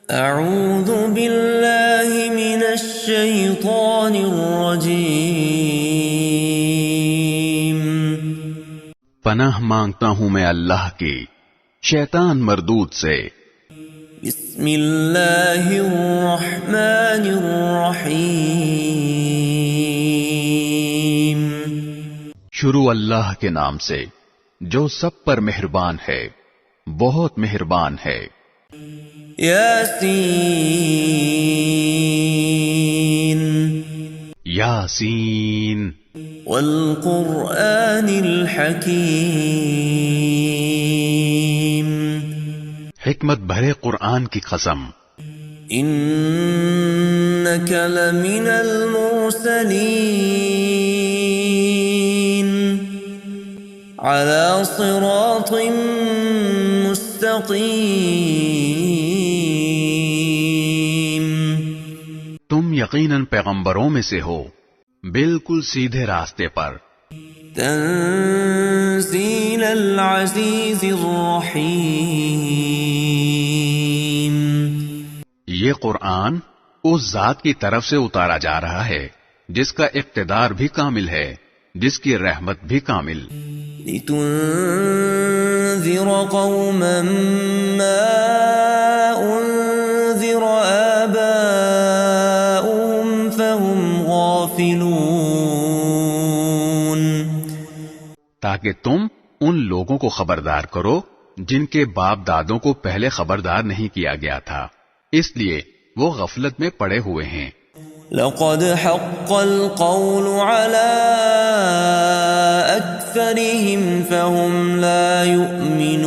اعوذ باللہ من الشیطان الرجیم، پناہ مانگتا ہوں میں اللہ کی شیطان مردود سے۔ بسم اللہ الرحمن الرحیم، شروع اللہ کے نام سے جو سب پر مہربان ہے، بہت مہربان ہے۔ یاسین یاسین والقرآن الحکیم، حکمت بھرے قرآن کی قسم۔ انک لمن المرسلین علی صراط مستقیم، تم یقیناً پیغمبروں میں سے ہو، بالکل سیدھے راستے پر۔ تنزیل العزیز الرحیم، یہ قرآن اس ذات کی طرف سے اتارا جا رہا ہے جس کا اقتدار بھی کامل ہے، جس کی رحمت بھی کامل۔ لتنذر قوما ما انذر آباؤهم فهم غافلون، تاکہ تم ان لوگوں کو خبردار کرو جن کے باپ دادوں کو پہلے خبردار نہیں کیا گیا تھا، اس لیے وہ غفلت میں پڑے ہوئے ہیں۔ لقد حق القول على أكثرهم فهم لا يؤمنون،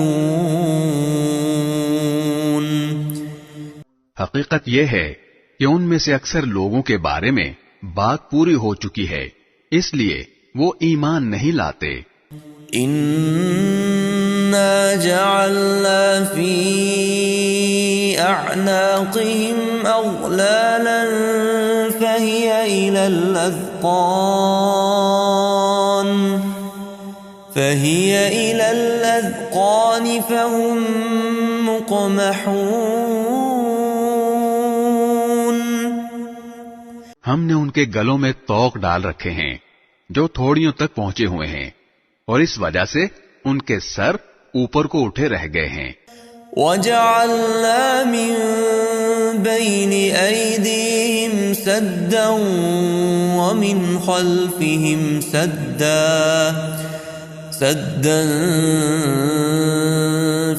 حقیقت یہ ہے کہ ان میں سے اکثر لوگوں کے بارے میں بات پوری ہو چکی ہے، اس لیے وہ ایمان نہیں لاتے۔ إنا جعلنا في أعناقهم أغلالا فهي إلى الأذقان فهم مقمحون، ہم نے ان کے گلوں میں طوق ڈال رکھے ہیں جو تھوڑیوں تک پہنچے ہوئے ہیں، اور اس وجہ سے ان کے سر اوپر کو اٹھے رہ گئے ہیں۔ وَجَعَلْنَا مِن بَيْنِ أَيْدِيهِمْ سَدًّا وَمِنْ خَلْفِهِمْ سَدًّا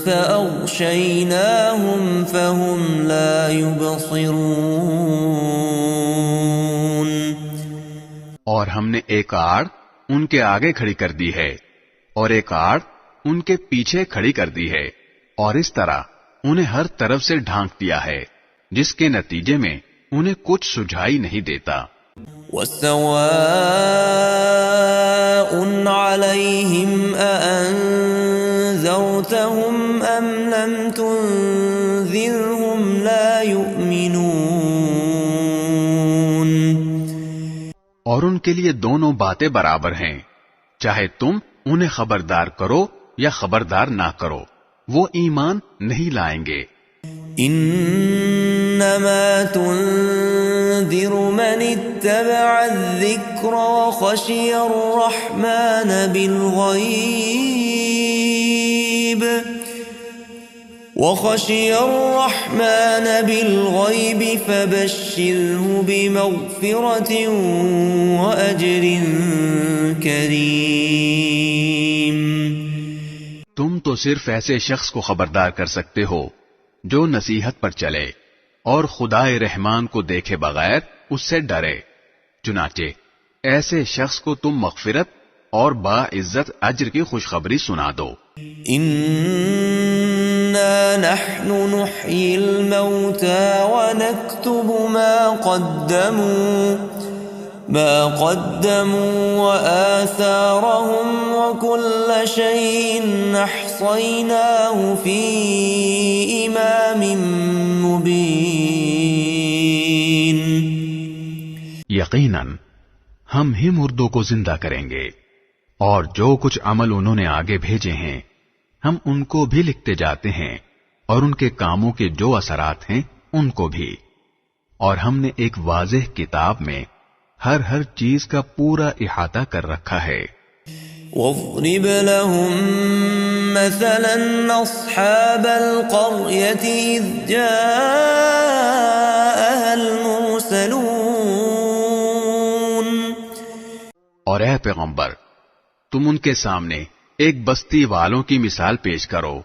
فَأَغْشَيْنَاهُمْ فَهُمْ لَا يُبْصِرُونَ، اور ہم نے ایک آڑ ان کے آگے کھڑی کر دی ہے اور ایک آڑ ان کے پیچھے کھڑی کر دی ہے، اور اس طرح انہیں ہر طرف سے ڈھانک دیا ہے جس کے نتیجے میں انہیں کچھ سجھائی نہیں دیتا۔ وَسَوَاءٌ عَلَيْهِمْ أَأَنذَرْتَهُمْ أَمْ لَمْ تُنذِرْهُمْ لَا يُؤْمِنُونَ، اور ان کے لیے دونوں باتیں برابر ہیں، چاہے تم انہیں خبردار کرو یا خبردار نہ کرو، وہ ایمان نہیں لائیں گے۔ انما تنذر من اتبع الذکر وخشی الرحمن بالغیب فبشره بمغفرة وأجر کریم، تم تو صرف ایسے شخص کو خبردار کر سکتے ہو جو نصیحت پر چلے اور خدائے رحمان کو دیکھے بغیر اس سے ڈرے، چنانچہ ایسے شخص کو تم مغفرت اور باعزت اجر کی خوشخبری سنا دو۔ انا نحن نحيي الموتى ونكتب ما قدموا وآثارهم وكل شيء أحصيناه في إمام مبين، یقیناً ہم ہی مردوں کو زندہ کریں گے، اور جو کچھ عمل انہوں نے آگے بھیجے ہیں ہم ان کو بھی لکھتے جاتے ہیں، اور ان کے کاموں کے جو اثرات ہیں ان کو بھی، اور ہم نے ایک واضح کتاب میں ہر چیز کا پورا احاطہ کر رکھا ہے۔ واضرب لهم مثلا أصحاب القرية إذ جاءها المرسلون۔ اور اے پیغمبر، تم ان کے سامنے ایک بستی والوں کی مثال پیش کرو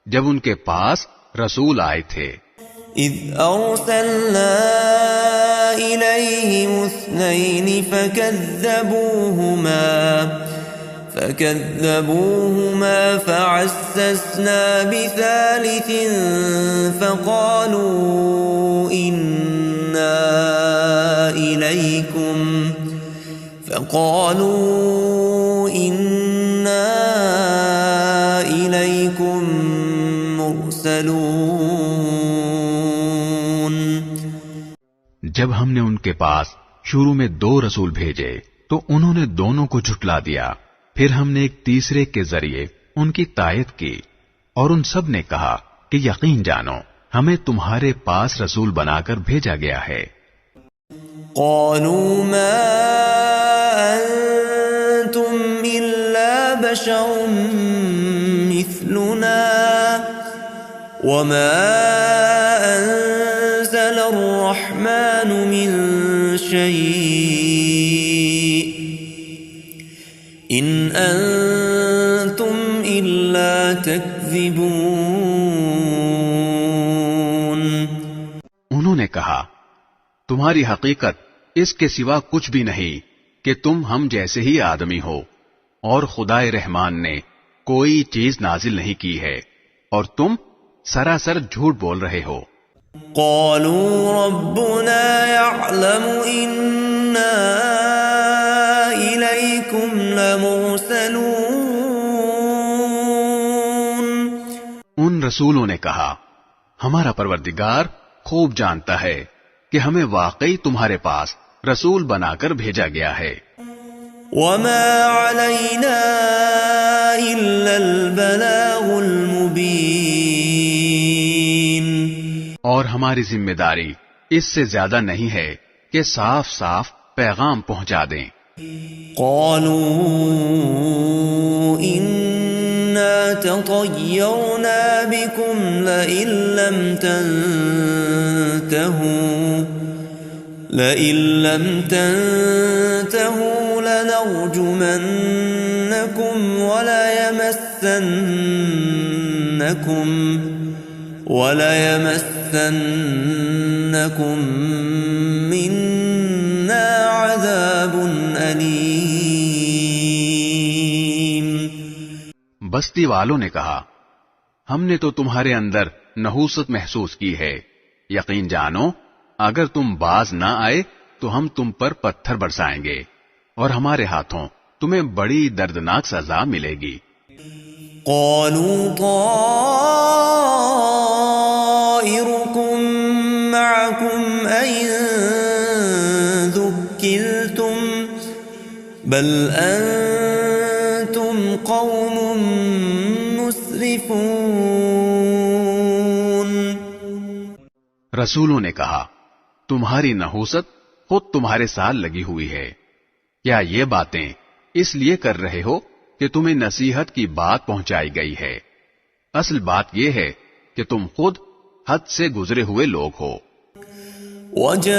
جب ان کے پاس رسول آئے تھے۔ إذ أرسلنا إليهم اثنين فكذبوهما فعززنا بثالث فقالوا إنا إليكم مرسلون۔ جب ہم نے ان کے پاس شروع میں 2 رسول بھیجے تو انہوں نے دونوں کو جھٹلا دیا، پھر ہم نے ایک تیسرے کے ذریعے ان کی تائید کی، اور ان سب نے کہا کہ یقین جانو ہمیں تمہارے پاس رسول بنا کر بھیجا گیا ہے۔ قالوا ما أنتم إلا بشر مثلنا وما أنزل الرحمن من شيء إن أنتم إلا تكذبون۔ انہوں نے کہا تمہاری حقیقت اس کے سوا کچھ بھی نہیں کہ تم ہم جیسے ہی آدمی ہو، اور خدائے رحمان نے کوئی چیز نازل نہیں کی ہے، اور تم سراسر جھوٹ بول رہے ہو۔ قالوا ربنا يعلم إنا إليكم لمرسلون۔ ان رسولوں نے کہا ہمارا پروردگار خوب جانتا ہے کہ ہمیں واقعی تمہارے پاس رسول بنا کر بھیجا گیا ہے۔ وما علينا إلا البلاغ المبين۔ اور ہماری ذمہ داری اس سے زیادہ نہیں ہے کہ صاف صاف پیغام پہنچا دیں۔ قالوا إنا تطيرنا بكم لئن لم تنتهوا لنرجمنكم وليمسنكم منا عذاب أليم۔ بستی والوں نے کہا ہم نے تو تمہارے اندر نحوست محسوس کی ہے، یقین جانو اگر تم باز نہ آئے تو ہم تم پر پتھر برسائیں گے، اور ہمارے ہاتھوں تمہیں بڑی دردناک سزا ملے گی۔ قالوا طائركم معكم أئن ذكرتم بل أنتم قوم مسرفون۔ رسولوں نے کہا تمہاری نحوست خود تمہارے ساتھ لگی ہوئی ہے، کیا یہ باتیں اس لیے کر رہے ہو کہ تمہیں نصیحت کی بات پہنچائی گئی ہے؟ اصل بات یہ ہے کہ تم خود حد سے گزرے ہوئے لوگ ہو۔ وجاء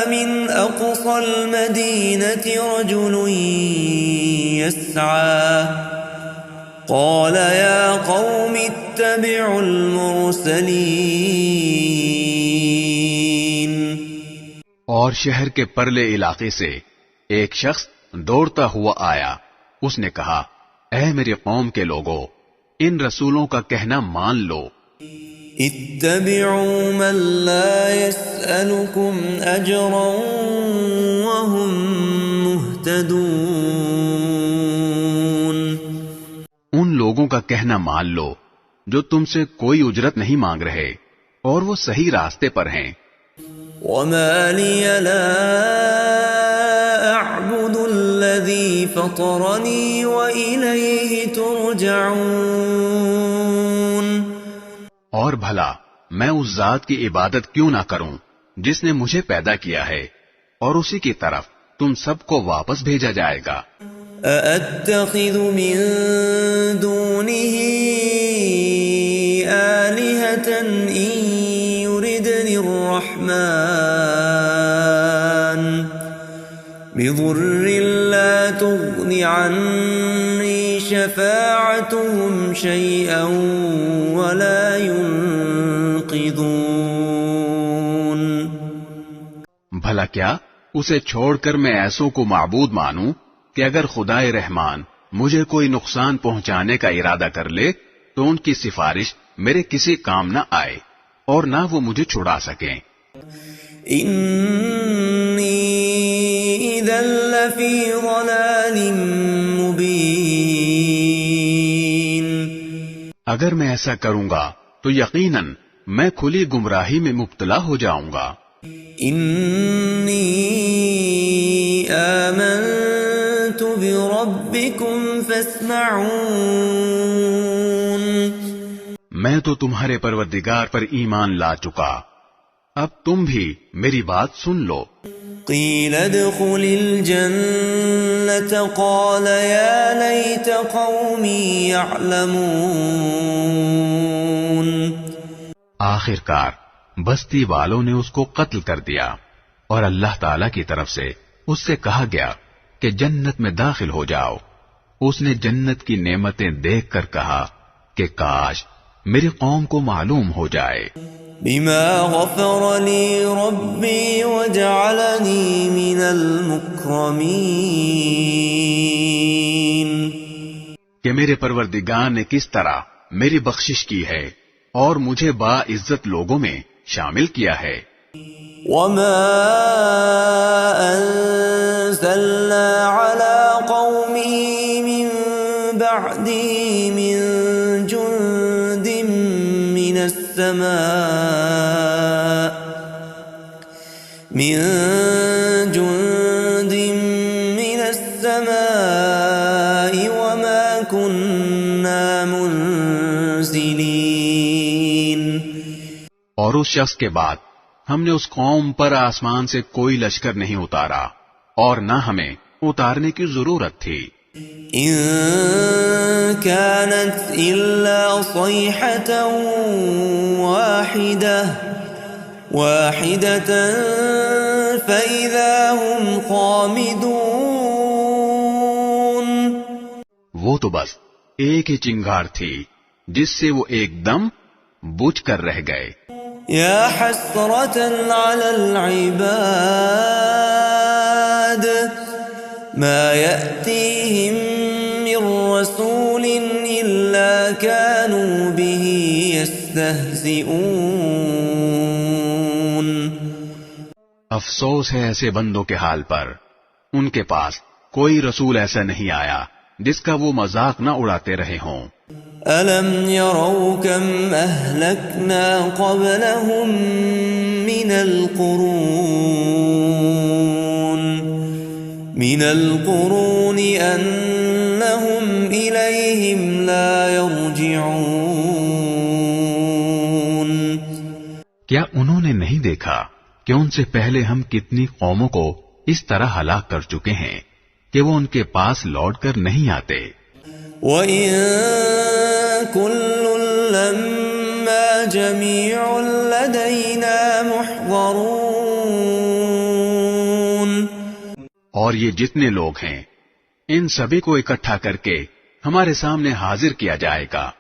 من أقصى المدينة رجل يسعى قال يا قوم اتبعوا المرسلين۔ اور شہر کے پرلے علاقے سے ایک شخص دوڑتا ہوا آیا، اس نے کہا اے میری قوم کے لوگوں، ان رسولوں کا کہنا مان لو۔ اتبعوا من لا يسألكم أجرا وهم مهتدون۔ ان لوگوں کا کہنا مان لو جو تم سے کوئی اجرت نہیں مانگ رہے اور وہ صحیح راستے پر ہیں۔ وما لي لا أعبد الذي فطرني وإليه ترجعون۔ اور بھلا میں اس ذات کی عبادت کیوں نہ کروں جس نے مجھے پیدا کیا ہے اور اسی کی طرف تم سب کو واپس بھیجا جائے گا۔ أَأَتَّخِذُ مِن دُونِهِ آلِهَةً إِن يُرِدْنِ الرَّحْمَنُ بِضُرٍّ لَّا تُغْنِ عَنِّي شَفَاعَتُهُمْ شَيْئًا وَلَا يُنقِذُونَ۔ بھلا کیا اسے چھوڑ کر میں ایسوں کو معبود مانوں کہ اگر خدائے رحمان مجھے کوئی نقصان پہنچانے کا ارادہ کر لے تو ان کی سفارش میرے کسی کام نہ آئے اور نہ وہ مجھے چھڑا سکیں۔ إِنِّي إِذًا لَّفِي ضَلَالٍ مُّبِينٍ۔ اگر میں ایسا کروں گا تو یقیناً میں کھلی گمراہی میں مبتلا ہو جاؤں گا۔ إِنِّي آمنت بربكم فاسمعون۔ میں تو تمہارے پروردگار پر ایمان لا چکا، اب تم بھی میری بات سن لو۔ قیل ادخل الجنة قال یا لیت قومی یعلمون۔ آخر کار بستی والوں نے اس کو قتل کر دیا اور اللہ تعالی کی طرف سے اس سے کہا گیا کہ جنت میں داخل ہو جاؤ۔ اس نے جنت کی نعمتیں دیکھ کر کہا کہ کاش میری قوم کو معلوم ہو جائے۔ بما غفر لی ربی وجعلنی من المکرمین۔ کہ میرے پروردگار نے کس طرح میری بخشش کی ہے اور مجھے باعزت لوگوں میں شامل کیا ہے۔ وما انزلنا على قومه من بعده من جند من السماء وما كنا منزلين۔ اور اس شخص کے بعد ہم نے اس قوم پر آسمان سے کوئی لشکر نہیں اتارا اور نہ ہمیں اتارنے کی ضرورت تھی۔ ان كانت الا صيحة واحدة فإذا هم خامدون۔ وہ تو بس ایک ہی چنگار تھی جس سے وہ ایک دم بجھ کر رہ گئے۔ یا حسرة على العباد ما يأتيهم من رسول إلا كانوا به يستهزئون۔ افسوس ہے ایسے بندوں کے حال پر، ان کے پاس کوئی رسول ایسا نہیں آیا جس کا وہ مذاق نہ اڑاتے رہے ہوں۔ أَلَمْ يَرَوْا كَمْ أَهْلَكْنَا قَبْلَهُمْ مِنَ الْقُرُونِ أَنَّهُمْ إِلَيْهِمْ لَا يَرْجِعُونَ۔ کیا انہوں نے نہیں دیکھا کہ ان سے پہلے ہم کتنی قوموں کو اس طرح ہلاک کر چکے ہیں کہ وہ ان کے پاس لوٹ کر نہیں آتے۔ وَإِن كُلٌّ لَّمَّا جَمِيعٌ لَّدَيْنَا مُحْضَرُونَ۔ اور یہ جتنے لوگ ہیں ان سبھی کو اکٹھا کر کے ہمارے سامنے حاضر کیا جائے گا۔